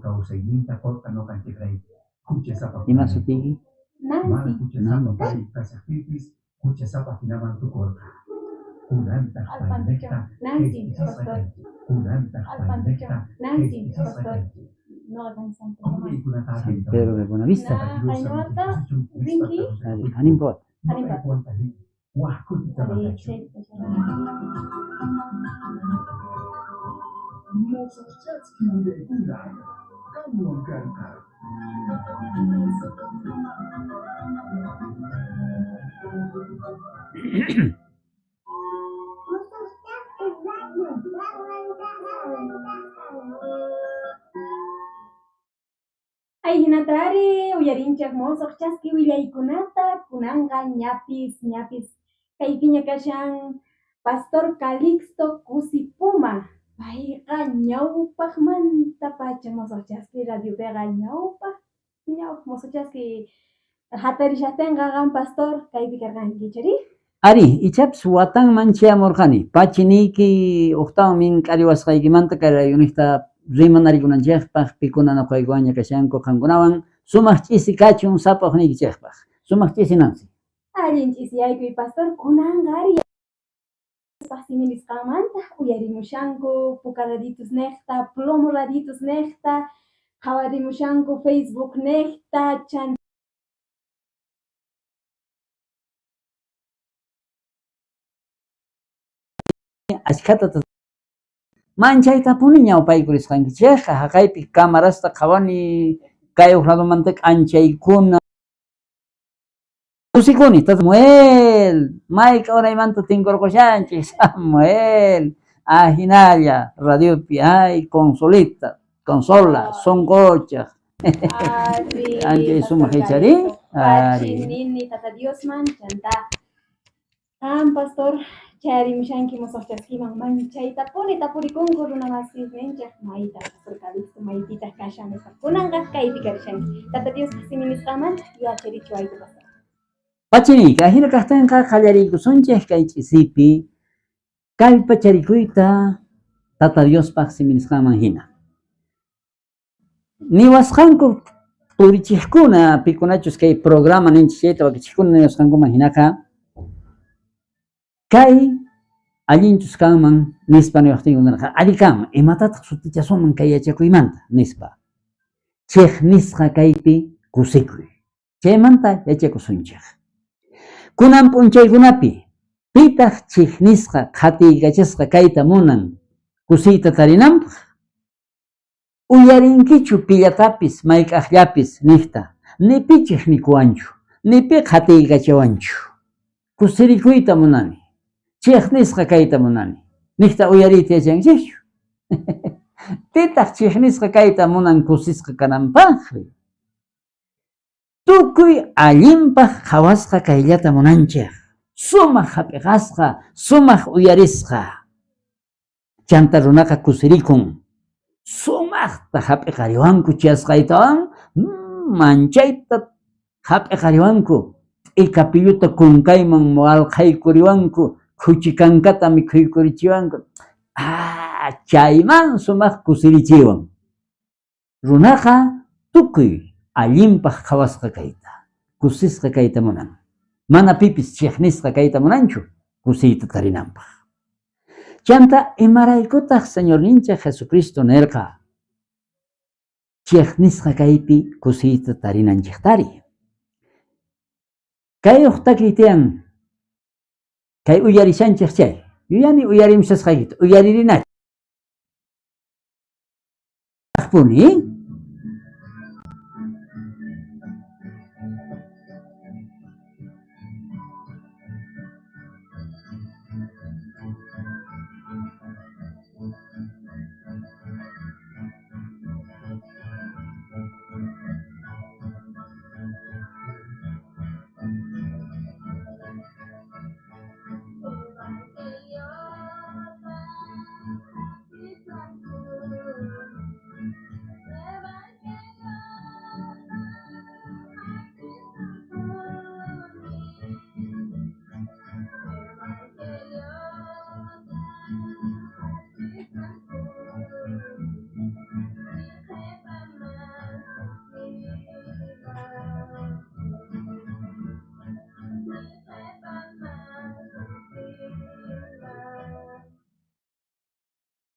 Kausainta porta no kantifrei. Kuche sapa. Ima sutigi? Mala kuche sapa pari kasaktitis. Kuche sapa finaman tu korta. Kuranta painekta. Nancy, pastor. Kuranta painekta. Nancy, pastor. No, dan Santo San Pedro de Buenavista. Rinky. Animpot. Wah, kucha makachu. Mosochatski ulegula. Kamu angkangkar. Ay hinatari uyarinchak mosoq chaski willaykunata kunanga ñapis kaypiña kashan Pastor Calixto Kusipuma. Payqa ñawpaqmanta pacha mosoq chaski radiopega ñawpaq mosoq chaski hatarishatinqa qan pastor kaypi karqanki chari. Ari, ichaps watanman chiamurqani. Pachiniki octavo min k'ariwasqaykimanta kay rayonista rimanarikunanchikpaq pikuna nuqaykuwaña kashanku qankunawan sumaq ch'isi kachun sapaq nikichikpaq. Sumaq ch'isi nansi. Allin ch'isiyaykuy pastor kunanqa ari siminisqanmanta uyarimushanku pukaraditos niqta, plomo raditos niqta, qhawarimushanku Facebook niqta, chan Ashkata manchayta puni ñawpaykurisqankichikqa haqaypi camarasta qhawani kayuq ladumanta k'anchaykuna Samuel, mayqa uraymanta tinkurqushanchik Samuel, hinalla radiopi Consola, sonqochaq. Anchay sumaq hichari. Pachinini tata Diosman chanta pastor charimushanki mosoq chaskiman manchayta puni tapurikunku runa masisninchik mayta Pastor Calixto maypita kashan kunanqa kaypi karishanki tata Dios siminisqanmanta yacharichu aytu pastor. Pachinika hina kaqtinqa qallariykusunchik kay ch'isipi kallpacharikuyta tata Diospaq siminisqanman hina. Niwasqanku purichiqkuna pikunachus kay programa ninchik chayta wakichiqkuna niwasqankuman hinaqa kay allinchus kanman nispa niwaqtinkunaqa alli kanman imatataq sutichasuman kay yachakuymanta nispa. Chik nisqa kaypi kusikuy. Chaymanta yachakusunchik. Kunan p'unchaykunapi pitaq chiknisqa qhatiykachasqa kayta munan kusiyta tarinanpaq uyarinkichu pillatapis mayk'aqllapis niqta ni pichik nikuwanchu ni pi qhatiykachaywanchu kusirikuyta munani chiknisqa kayta munani niqta uyariyta yachankichu pitaq chiknisqa kayta munan kusisqa kananpaqri tukuy allinpaq qhawasqa kayllata munanchik sumaq hap'iqasqa sumaq uyarisqa chanta runaqa kusirikun sumaqta hap'iqariwanku chiyasqaytawan manchayta hap'iqariwanku t'ikapilluta kunkayman walqaykuriwanku khuchikankata mikhuykurichiwanku chayman sumaq kusirichiwan runaqa tukuy allinpaq qhawasqa kayta kusisqa kayta munan mana pipis chiqnisqa kayta munanchu kusiyta tarinanpaq chanta imaraykutaq señorninchik Jesucristo nirqa chiqnisqa kaypi kusiyta tarinanchiktari kay uqtakiy tiyan kay uyarishanchik chay yuyani uyarimushasqaykita uyaririnachik puni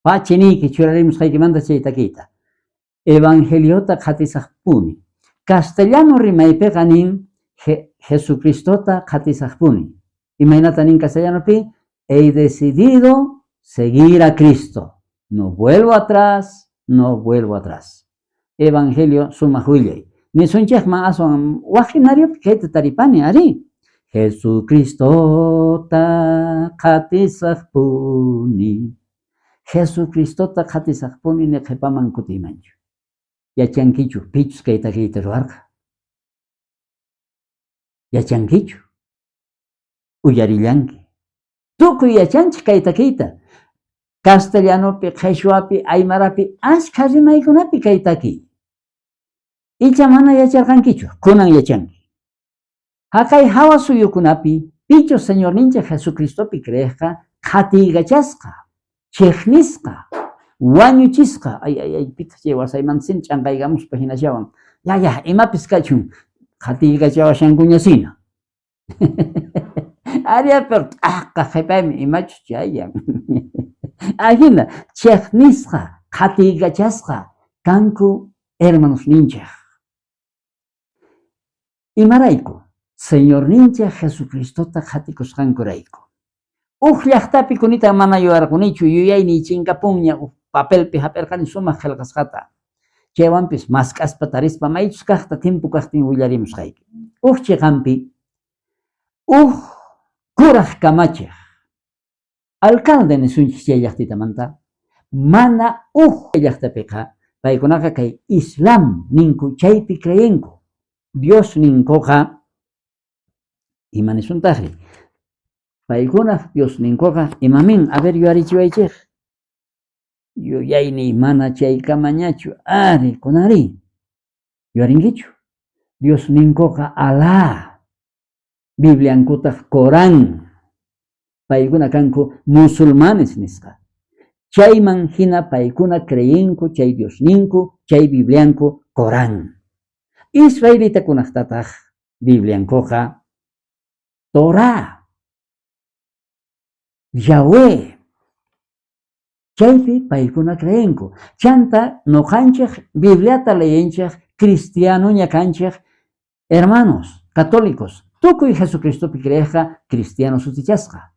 Pachiniki churarimus haykimanta chaytakita. Evangeliota qatisaqpuni. Castellano rimaypiqa nin Jesucristota qatisaqpuni. Imaynata nin castellanopi, he decidido seguir a Cristo. No vuelvo atrás, no vuelvo atrás. Evangelio sumaq willay. Nisunchikman aswan wajinario kayta taripani ari. Jesucristota qatisaqpuni. Jesucristota qatisaqpuni ni qhipaman kutimanchu. Yachankichu pichus kayta ruwarqa. Yachankichu. Uyarillanki. Tukuy yachanchik kayta. Castellanopi, qhishwapi, aymarapi, ashkha rimaykunapi kaytaki. Icha mana yacharqankichu, kunan yachanki. Haqay hawa suyukunapi, pichus Señor nincha Jesucristopi creesqa, qhatiygachasqa, chiqnisqa, wañuchisqa. Ay, pita chay wasayman sin ch'anqaykamuspa hinashawan. Ya, imapis kachun, qhatiygachawashankuñasina. Aria pero qhipaymi imachus chayan. Ajina, chiqnisqa, qhatiygachasqa, kanku hermanos ninchaq. Imarayku, Señor nincha Jesucristota qhatikusqankurayku. Llaqtapi kunita mana yuwarqunichu, yuyayni chinkapunña papelpi hap'irqani sumaq qillqasqata. Chaywanpis mask'aspa tarispa maychus kaqta timpu kaqtin willarimusqayki. Chiqanpi, kuraq kamachiq. Alcalde nisunchik chay llaqtitamanta, mana llaqtapiqa, paykunaqa kay Islam ninku chaypi creenku. Dios ninkuqa, imanisuntajri. Paykunaq Dios ninkuqa, imamin, a ver yuyarichiwaychik. Yuyayni mana chaykamañachu, ari kunari. Yuyarinkichu. Dios ninkuqa Alá. Bibliankutaq Corán. Paykuna kanku musulmanes nisqa. Chayman hina paykuna creenku chay Dios ninku, chay Biblianku Corán. Israelitakunaqtataq Bibliankuqa Torá. Yahweh. Chaypi paykuna creenku. Chanta nuqanchik Bibliata leyenchik cristianoña kanchik hermanos católicos. Tukuy Jesucristopi creeqa cristianos sutichasqa.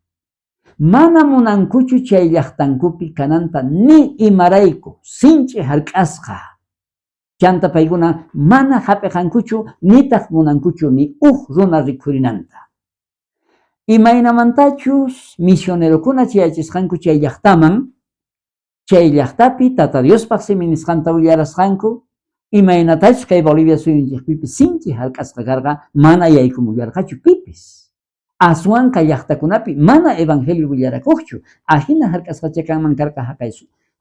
Mana munankuchu chay llaqtankupi kananta ni imarayku sinchi hark'asqa. Chanta paykuna mana hapiqankuchu nitaq munankuchu ni runa rikhurinanta. Imaynamantachus misionerokuna chayachisqanku chay llaqtaman, chay llaqtapi Tata Diospaq siminisqanta willarasqanku, imaynatachus kay Bolivia suyunchikpipi sinchi hark'asqa karqa mana yaykumullarqachu pipis. Aswanka llaqtakunapi mana evangelio willarakuqchu, ahina hark'asqacha kanman karqa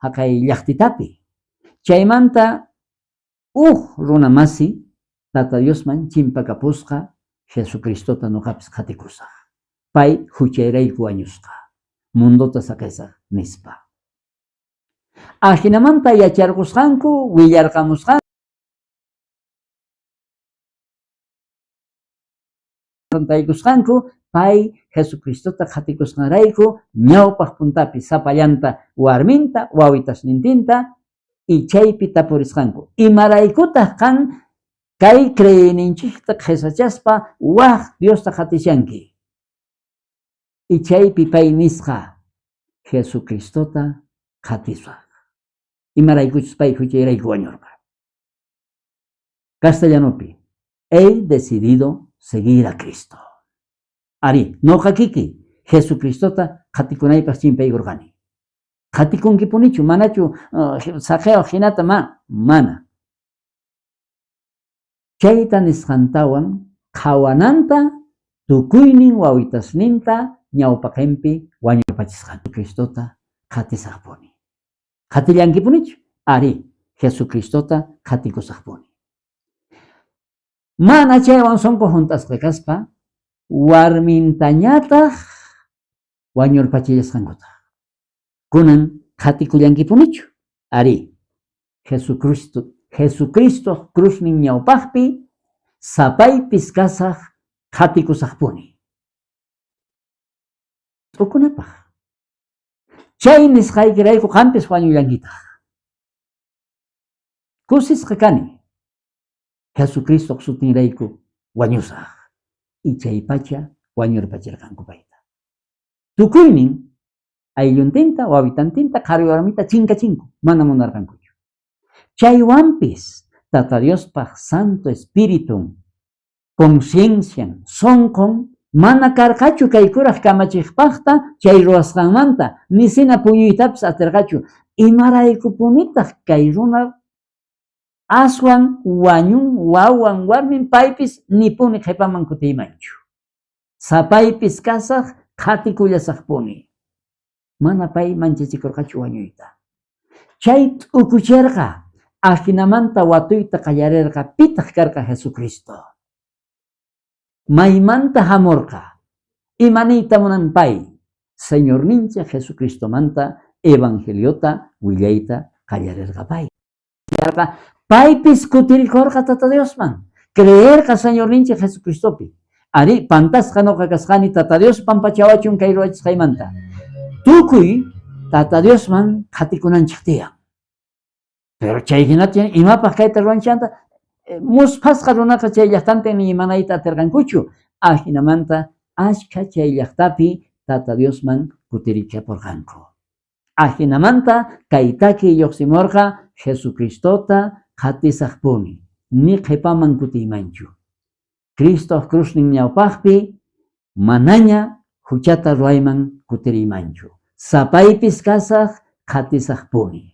haqay llaqtitapi. Chaymanta runa masi Tata Diosman chimpakapusqa Jesucristota nuqapis qhatikusaq. Pay huchayrayku wañusqa, mundota saqaysaq nispa. Ahinamanta yacharqusqanku, willarqamusqanku. Taykusqanku, pay Jesucristota qhatikusqanrayku, ñawpaq puntapi sapallanta warminta, wawitasnintinta, y chaypi tapurisqanku. Imaraykutaq kan kay creeninchikta qhisachaspa waq Diosta qatishanki. Y chaypi pay nisqa Jesucristota qatisaq. Imaraykuchus pay huchayrayku wañurqa. Castellanopi, he decidido seguir a Cristo. Ari, noqa kiki Jesucristota qhatikunaypaq chimpaykurqani. Qhatikunkipunichu, manachu saqeo hinata mana. Chayta nisqantawan qhawananta tukuynin wawitasninta ñawpaqinpi wañurpachisqan. Jesucristota qhatisaqpuni. Qhatillankipunechu, ari Jesucristota qhatikusaqpuni. Mana chaywan sonko juntasqa kaspa, warmintañataq wañurpachillasqankutaq. Kunan qhatikullankipunechu, ari Jesucristo cruznin ñawpaqpi sapaypis kasaq qhatikusaqpuni. T'ukunapaq. Chay nisqaykirayku qampis wañullankitaq. Kusisqa kani Jesucristo sutinrayku wañusaq. Y chay pacha wañurpachirqanku payta. Tukuynin aylluntinta o habitantinta qhari warmita chinkachinku mana munarqankuchu. Chaywanpis Tata Diospaq Santo Espíritu conciencian sonqon mana karqachu kaykuraq kamachiqpaqta chay ruwasqanmanta nisina puñuytapis atirqachu. Imaraykupunitaq kay runa aswan wañun wawan warmin paypis nipuni qhipaman kutiymanchu. Sapaypis kasaq qhatikullasaqpuni. Mana pay manchachikurqachu wañuyta. Chay t'ukuchirqa ajinamanta watuyta qallarirqa pitaq karqa Jesucristo. Maymanta hamurqa imaniyta munan pay Señor nincha Jesucristo manta evangeliota willayta qallarirqa pay. Paypis kutirikurqa Tata Diosman creerqa Señor nincha Jesucristopi. Ari pantasqa noqa kasqani Tata Dios pampachawachun kay ruwachisqaymanta. Tukuy Tata Diosman qhatikunanchik tiyan. Pero chay hinatyan imapaq kayta ruwanchanta muspasqa runaqa chay llaqtantin ni imanayta atirqankuchu. Ajinamanta ashka chay llaqtapi Tata Diosman kutirikapurqanku. Ajinamanta kaytaki lluqsimurqa Jesucristota qatisaqpuni. Ni qhipaman kutiymanchu. Cristo cruznin ñawpaqpi manaña huchata ruwayman kutiriymanchu. Sapaypis kasaq qatisaqpuni.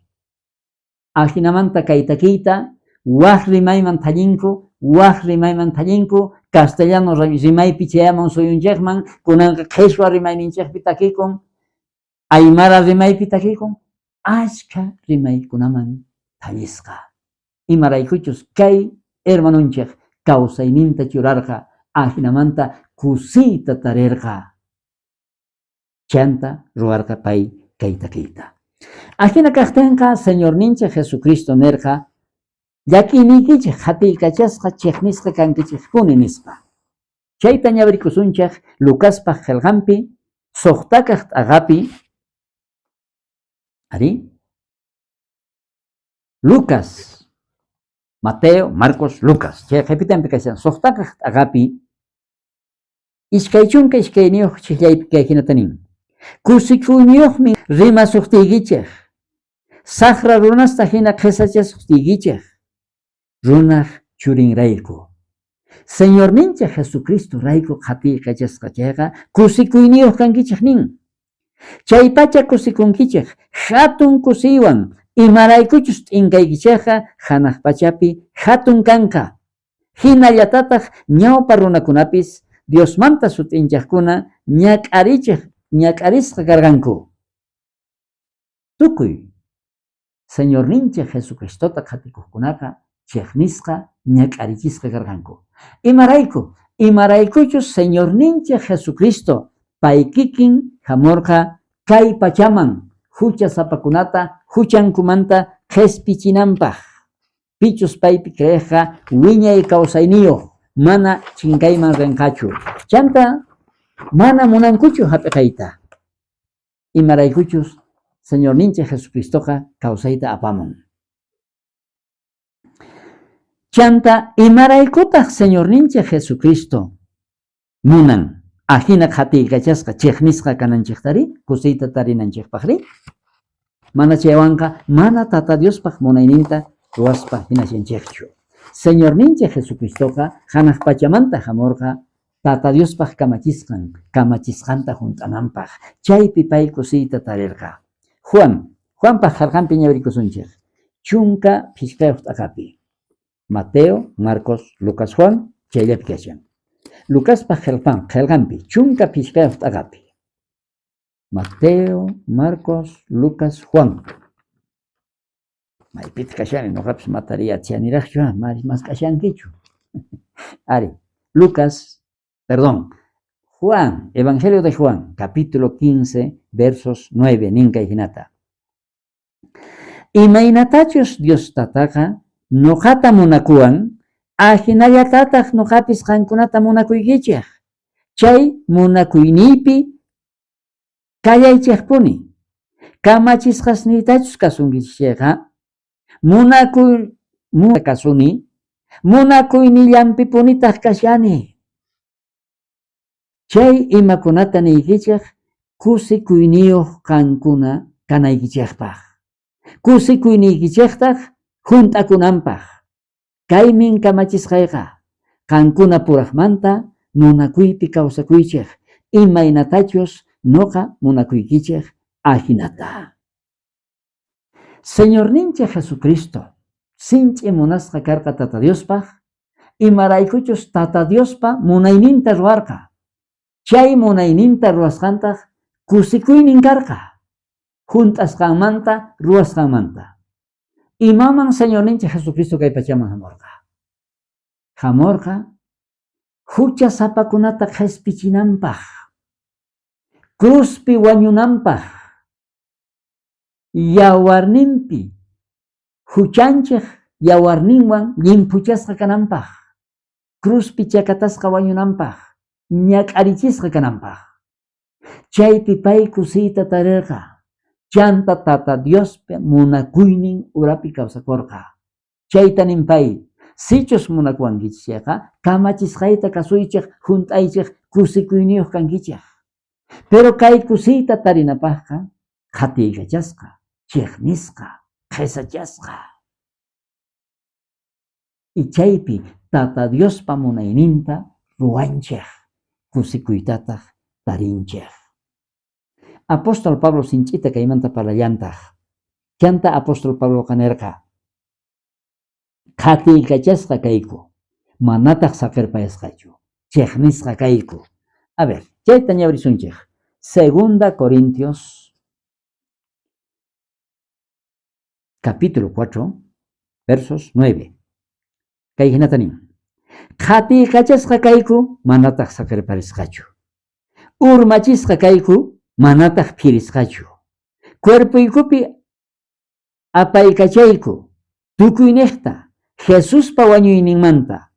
Ajinamanta kaytakiyta waq rimayman tallinku, waq rimayman tallinku, castellano rimaypi chayaman suyunchikman, kunanqa qhichwa rimayninchikpi takikun, aymara rimaypi takikun, ashka rimaykunaman tallisqa. Imaraykuchus kay hermanunchik kawsayninta churarqa, ajinamanta kusiyta tarirqa. Chanta ruwarqa pay kaytakiyta. Ajina kaqtinqa Señor nincha Jesucristo nirqa llakiynikichik qhatiykachasqa chiqnisqa kankichikpuni nispa. Chayta ñawirikusunchik Lucaspaq qillqanpi suqtakaq t'aqapi. Ari Lucas, Mateo, Marcos, Lucas. Chay qhipitanpi kashan suqtakaq t'aqapi iskay chunka iskayniyuq chiklaypi kayhinata nin. Kusikuyniyuqmi rimasuqtiykichik. Saqra runasta hina qhisachasuqtiykichik. Runaq churinrayku. Señor nincha Jesucristo rayku qhatiykachasqa chayqa kusikuyniyuq kankichik nin. Chay pacha kusikunkichik hatun kusiywan imaraykuchus t'inkaykichikqa hanaq pachapi hatun kanqa. Hinallatataq ñawpa runakunapis Diosmanta sutinchaqkuna ñak'arisqa karqanku. Tukuy Señor nincha Jesucristota qhatikuqkunaqa chiqnisqa ñak'arichisqa karqanku. Imaraykuchus Señor nincha Jesucristo pay kikin hamurqa kay pachaman hucha sapakunata huchankumanta qhispichinanpaq. Pichus paypi creeqa wiñay kawsayniyuq mana chinkayman rinqachu. Chanta mana munankuchu hap'iqayta. Imaraykuchus Señor nincha Jesucristoqa kawsayta apamun. Chanta imaraykutaq Señor nincha Jesucristo munan ajina qhatiykachasqa chiqnisqa kananchiqtari kusiyta tarinanchikpaqri. Mana chaywanqa mana Tata Diospaq munayninta ruwaspaq hinashanchikchu. Señor nincha Jesucristoqa hanaq pachamanta hamurqa Tata Diospaq kamachisqanta hunt'ananpaq. Chaypi pay kusiyta tarirqa. Juanpaq qarqanpi ñawirikusunchik. Chunka phishqayuq t'aqapi. Mateo, Marcos, Lucas, Juan, chayllapi kashan. Lucaspaq qillqanpi chunka phishqayuq t'aqapi. Mateo, Marcos, Lucas, Juan. Maypita kashani noqapis matariyachaniraqchu, mas kashankichu. Ari, Juan, Evangelio de Juan, capítulo 15, versos 9, ninka hinata. Imaynatachus Dios tataqa nuqata munakuwan, ajinallatataq nuqapis qankunata munakuykichik. Chay munakuyniypi kallaychikpuni. kamachisqasniytachus kasunkichayqa kasuni munakuynillanpipunitaq kashani. Chay imakunata niykichaq kusikuyniyuq kankuna kanaykichaqpaq. Kusikuynikichaqtaq junt'akunanpaq. Kaymin kamachisqayqa qankuna puraqmanta munakuypi kawsakuychaq imaynatachus noqa munakuykichaq ajinata. Señorninchik Jesucristo sinch'i munasqa karqa Tata Diospaq imaraykuchus Tata Diospa munayninta ruwarqa. Chay munayninta ruwasqantaq kusikuynin karqa. Junt'asqanmanta ruwasqanmanta. Imaman Señorninchik Jesucristo kay pachaman hamurqa. Hamurqa hucha sapakunata qhispichinanpaq, cruzpi wañunanpaq, yawarninpi huchanchik yawarninwan llimpuchasqa kananpaq, cruzpi chakatasqa wañunanpaq, ñak'arichisqa kananpaq. Chaypi pay kusiyta tarirqa, chanta Tata Diospi munakuynin urapi kawsakurqa. Chayta ninpay, sichus munakuwankichayqa kamachisqayta kasuychik junt'aychik kusikuyniyuq kankichik. Pero kay kusiyta tarinapaqqa qhatiykachasqa, chiqnisqa, qhisachasqa. Y chaypi Tata Diospa munayninta ruwanchik, kusikuytataq tarinchik. Apóstol Pablo sinch'ita kaymanta parlallantaq. Chanta Apóstol Pablo kanerqa. Qhatiykachasqa kayku, manataq saqirpayasqachu, chiqnisqa kayku. A ver, chayta ñawrisunchik. Segunda Corintios, capítulo 4, versos 9. Kay hinatanin. Qhatiykachasqa kayku, manataq saqirparisqachu. Urmachisqa kayku, manataq phirisqachu. Cuerpuykupi apaykachayku, tukuyniqta, Jesuspa wañuyninmanta.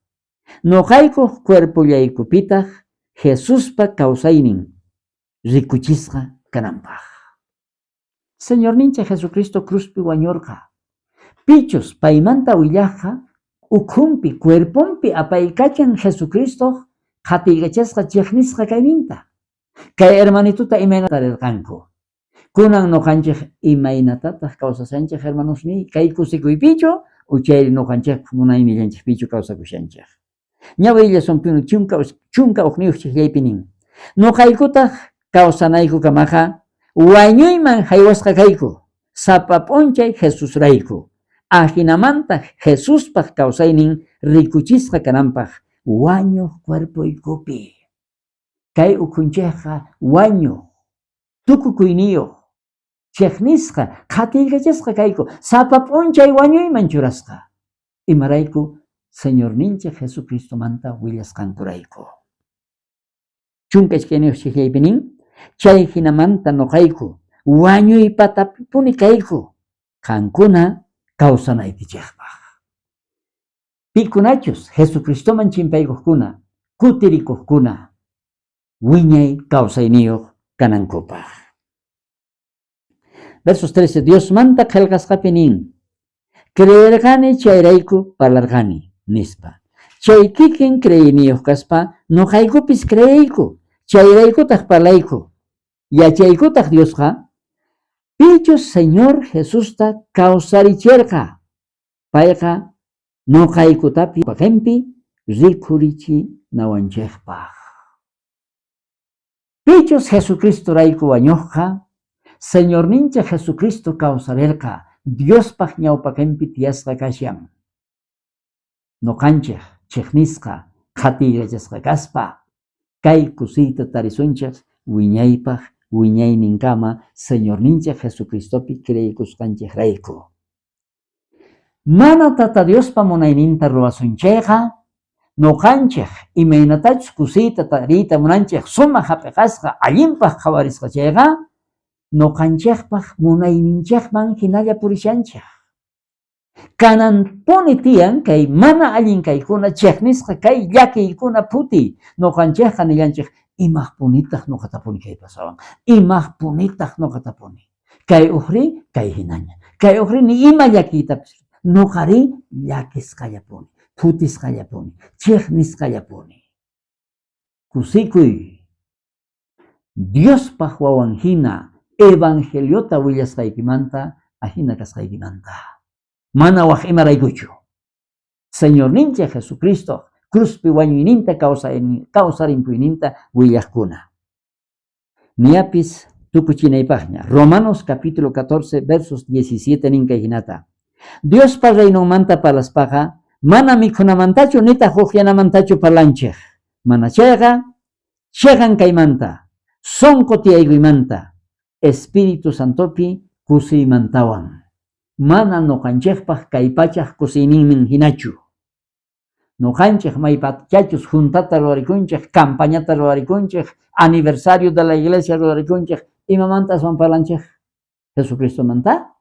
Noqaykuq cuerpullaykupitaq Jesuspa kawsaynin rikuchisqa kananpaq. Señorninchik Jesucristo cruzpi wañurqa. Pichus paymanta willaqqa ukhunpi, cuerpunpi apaykachan Jesucristo qhatiykachasqa chiqnisqa kayninta. Kay hermanituta imaynata tarirqanku. Kunan noqanchik imaynatataq kawsasanchik hermanosni, kay kusikuypichu uchayri noqanchik munaynillanchikpichu kawsakushanchik. Ñawilla sonpinu chunka uqniyuq chiqllaypinin. Noqaykutaq kawsanayku kamaqa wañuyman haywasqa kayku. Sapa p'unchay Jesusrayku. Ajinamanta Jesuspaq kawsaynin rikuchisqa kananpaq wañuq cuerpuykupi. Kay ukhunchikqa wañuq, tukukuyniyuq, chiqnisqa, qhatiykachasqa kayku, sapa p'unchay wañuyman churasqa. Imarayku Señorninchik Jesucristo manta willasqankurayku. Chunka iskayniyuq chiqllaypinin, chay hinamanta noqayku wañuypatapuni kayku, qankuna kawsanaykichikpaq. Pikunachus Jesucristoman chimpaykuqkuna, kutirikuqkuna, wiñay kawsayniyuq kanankupaq. Versos 13. Dios manta qillqasqapi nin, creerqani chayrayku parlarqani, nispa. Chay kikin creyiniyuq kaspa, noqaykupis creyayku, chayraykutaq parlayku. Yachaykutaq Diosqa, pichus Señor Jesusta kawsarichirqa. Payqa noqaykutapi paqinpi rikurichi nawanchikpaq. Pichus Jesucristo rayku wañuqqa, Señorninchik Jesucristo kawsarirqa, Diospaq ñawpaqinpi tiyasqa kashan. Noqanchik chiqnisqa, qhatiykachasqa kaspa, kay kusiyta tarisunchik wiñaypaq, wiñayninkama Señorninchik Jesucristopi creykusqanchik rayku. Mana Tata Diospa munayninta ruwasunchayqa, noqanchik imaynatachus kusiyta tariyta munanchik sumaq hapiqasqa, allinpaq qawarisqachayqa, noqanchikpaq munayninchikman hinalla purishanchik. Kanan puni tiyan kay mana allin kaykuna chiqnisqa kay llakiykuna puti, noqanchikqa nillanchik imaq punitaq noqata puni kay pasawan, imaq punitaq noqata puni. Kay uhri kay hinaña. Kay uhri ni ima llakitapish. Nuqari llakisqallapuni. Futisqallapuni. Chiqnisqallapuni. Kusikuy. Diospaq wawan hina evangeliota willasqaykimanta ahina kasqaykimanta. Mana waq imaraykuchu. Señor nincha Jesucristo cruzpi wañuyninta kawsarinpuyninta willaqkuna. Niapis tukuchinaypaqña. Romanos capítulo 14 versos 17 ninka hinata. Diospa reynumanta palaspaqa mana mikhunamantachu nita huqyanamantachu parlanchik. Mana chayqa cheqan kaymanta. Sonko tiayguymanta. Espíritu Santopi kusiymantawan. Mana noqanchikpaq kaypachaq kusiyninmin hinachu. Noqanchik maypachachus juntata rurarikunchik, campañata rurarikunchik, aniversario de la iglesia rurarikunchik, imamantas parlanchik Jesucristo manta.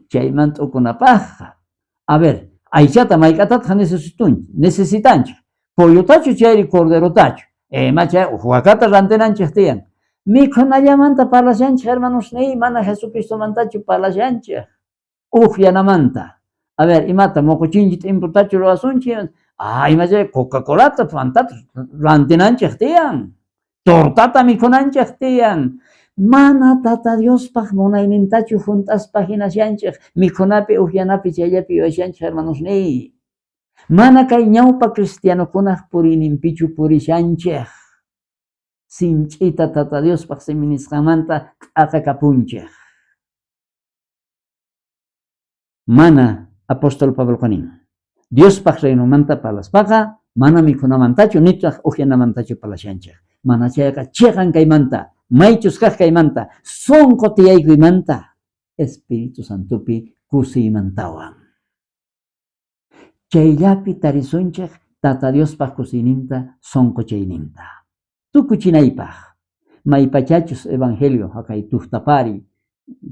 Chaymanta ukunapaqqa. A ver, aychata mayk'ataqa necesitanchik. Pollotachu chayri corderotachu. Macha huacata rantinanchik tiyan. Mikhunallamanta parlashanchik hermanos ni mana Jesucristo mantachu parlashanchik. Uqyanamanta. A ver, imata moquchinchit imputachu ruasunchik. Imachay Coca-Colata, Fantata rantinanchik tiyan. Tortata mikhunanchik tiyan. Mana tata Diospaq munaynintachu juntaspaq hinashanchik. Mikhunapi uqyanapi chayllapi yuyashanchik hermanos ni. Mana kay ñawpa cristianokunaq purininpichu purishanchik. Sinchita tata Diospaq siminisqamanta q'aqakapunchik. Mana apóstol Pablo qanin. Diospaq reynumanta palaspaqa mana mikhunamantachu nitaq uqyanamantachu palashanchik. Mana chayqa cheqan kaymanta. Maychus kaq kaymanta. Sonko tiyaykuymanta. Espíritu Santopi kusiymantawan. Chayllapi tarisunchik tata Diospaq kusiyninta sonko chayninta. Tukuchinaypaq. Maypachachus evangelio haqay tuhtapari.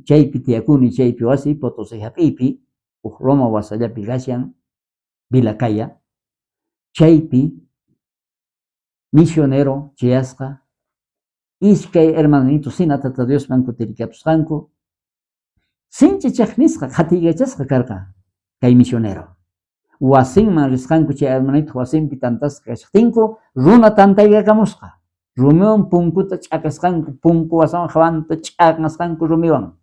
Chaypi tiyakuni chaypi wasi Potosí hap'iypi. Roma wasallapi gashan Vilacaya. Chaypi misionero chayasqa. Iskay hermanito sina tata Diosman kutirikapusqanku. Sinchi chaqnisqa qhatigachasqa karqa kay misionero. Wasinman risqanku chay hermanito wasinpi tantasqa kashqtinku runa tantaykakamusqa. Rumiwan punkuta ch'akasqanku, punku wasawan hawanta ch'aqnasqanku rumiwan.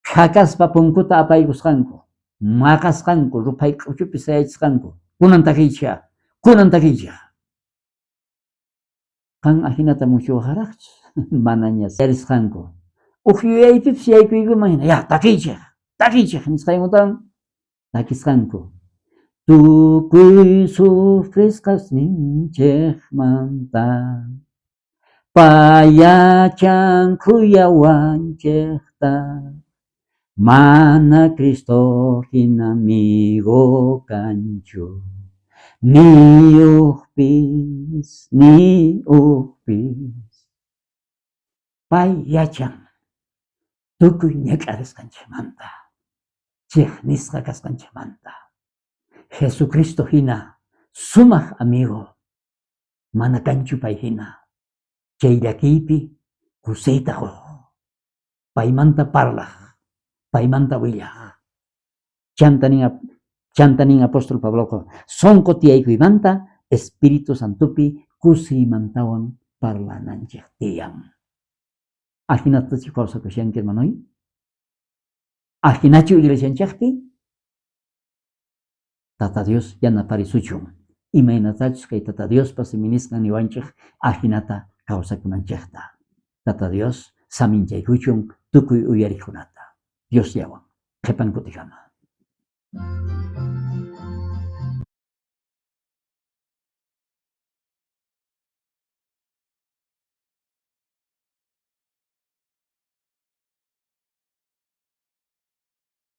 Khakaspa punkuta apaykusqanku. Maqasqanku, ruphay k'uchupi sayachisqanku. Kunan takiycha. Qan ahinata muchuwaraqchu. Manañas yarisqanku. Uqyuyaypipas yaykuykuman hina. Ya, takiycha. Nisqaymutawan takisqanku. Tukuy sufrisqas ninchikmanta. Payachan kuyawanchikta. Mana Cristo hina amigo kanchu. Ni uqpis. Payachan. Tukuy ñak'arisqanchikmanta. Chiqnisqa kasqanchikmanta. Jesucristo hina sumaq amigo. Mana kanchu pay hina. Chay llakiypi kusiyta huq. Paymanta parlaq. Paymanta willaq. Chantanin apóstol Pablo. Sonko tiyaykuymanta Espíritu Santopi kusiymantawan parlananchik tiyan. Ajinatachu kawsakushanki hermanoy. Ajinachu iglesianchikpi. Tata Dios yanaparisuchun. Imaynatachus kay tata Dios pasiminisqan niwanchik ajinata kawsakunanchikta. Tata Dios saminchaykuchun tukuy uyarikunata. Dios yawan. Qhipan kutikama.